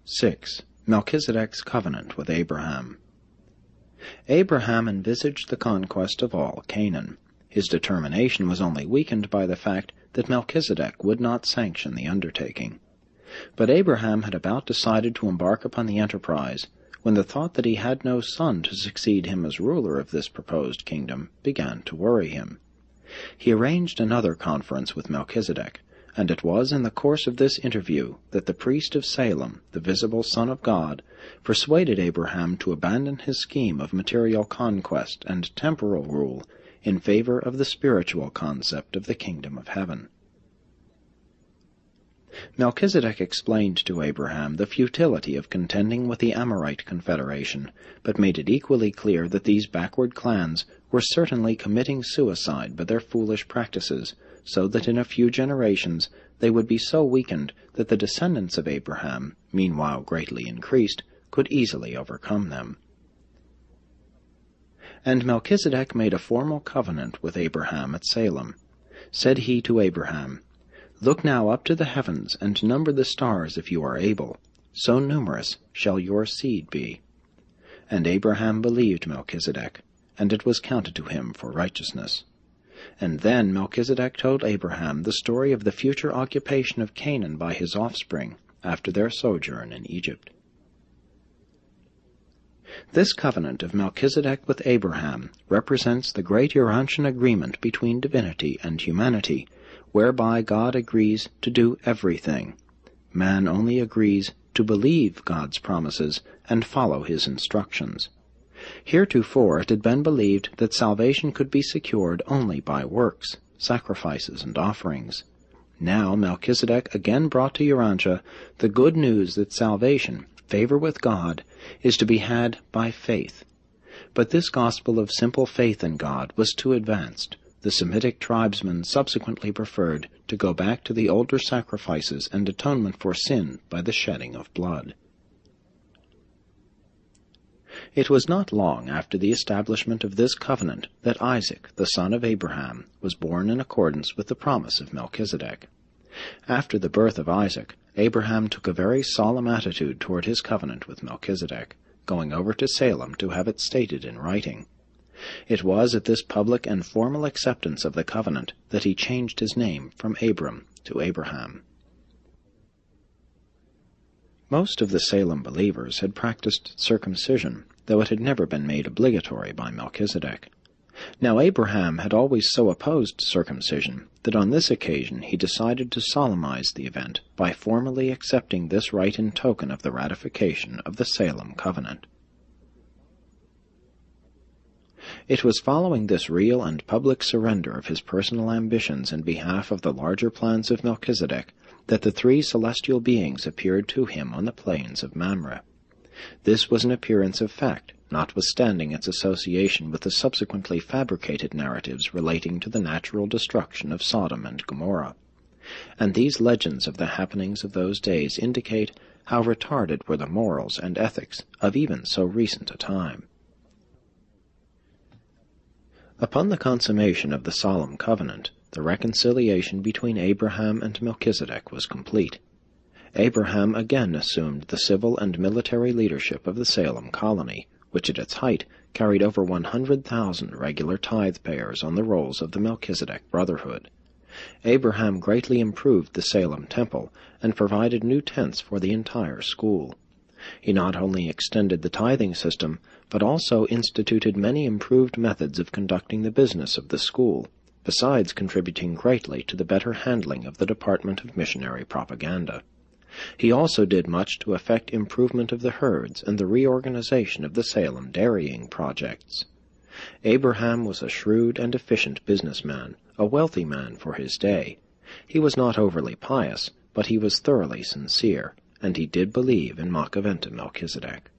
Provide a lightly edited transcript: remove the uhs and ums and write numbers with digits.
6. Melchizedek's covenant with Abraham. Abraham envisaged the conquest of all Canaan. His determination was only weakened by the fact that Melchizedek would not sanction the undertaking. But Abraham had about decided to embark upon the enterprise, when the thought that he had no son to succeed him as ruler of this proposed kingdom began to worry him. He arranged another conference with Melchizedek, and it was in the course of this interview that the priest of Salem, the visible Son of God, persuaded Abraham to abandon his scheme of material conquest and temporal rule in favor of the spiritual concept of the kingdom of heaven. Melchizedek explained to Abraham the futility of contending with the Amorite confederation, but made it equally clear that these backward clans were certainly committing suicide by their foolish practices, so that in a few generations they would be so weakened that the descendants of Abraham, meanwhile greatly increased, could easily overcome them. And Melchizedek made a formal covenant with Abraham at Salem. Said he to Abraham, "Look now up to the heavens, and number the stars if you are able. So numerous shall your seed be." And Abraham believed Melchizedek, and it was counted to him for righteousness. And then Melchizedek told Abraham the story of the future occupation of Canaan by his offspring after their sojourn in Egypt. This covenant of Melchizedek with Abraham represents the great Urantian agreement between divinity and humanity, whereby God agrees to do everything. Man only agrees to believe God's promises and follow his instructions. Heretofore it had been believed that salvation could be secured only by works, sacrifices, and offerings. Now Melchizedek again brought to Urantia the good news that salvation, favor with God, is to be had by faith. But this gospel of simple faith in God was too advanced. The Semitic tribesmen subsequently preferred to go back to the older sacrifices and atonement for sin by the shedding of blood. It was not long after the establishment of this covenant that Isaac, the son of Abraham, was born in accordance with the promise of Melchizedek. After the birth of Isaac, Abraham took a very solemn attitude toward his covenant with Melchizedek, going over to Salem to have it stated in writing. It was at this public and formal acceptance of the covenant that he changed his name from Abram to Abraham. Most of the Salem believers had practiced circumcision, though it had never been made obligatory by Melchizedek. Now Abraham had always so opposed circumcision that on this occasion he decided to solemnize the event by formally accepting this rite in token of the ratification of the Salem covenant. It was following this real and public surrender of his personal ambitions in behalf of the larger plans of Melchizedek that the three celestial beings appeared to him on the plains of Mamre. This was an appearance of fact, notwithstanding its association with the subsequently fabricated narratives relating to the natural destruction of Sodom and Gomorrah. And these legends of the happenings of those days indicate how retarded were the morals and ethics of even so recent a time. Upon the consummation of the solemn covenant, the reconciliation between Abraham and Melchizedek was complete. Abraham again assumed the civil and military leadership of the Salem colony, which at its height carried over 100,000 regular tithe-payers on the rolls of the Melchizedek Brotherhood. Abraham greatly improved the Salem temple and provided new tents for the entire school. He not only extended the tithing system, but also instituted many improved methods of conducting the business of the school, besides contributing greatly to the better handling of the Department of Missionary Propaganda. He also did much to effect improvement of the herds and the reorganization of the Salem dairying projects. Abraham was a shrewd and efficient businessman, a wealthy man for his day. He was not overly pious, but he was thoroughly sincere, and he did believe in Machiventa Melchizedek.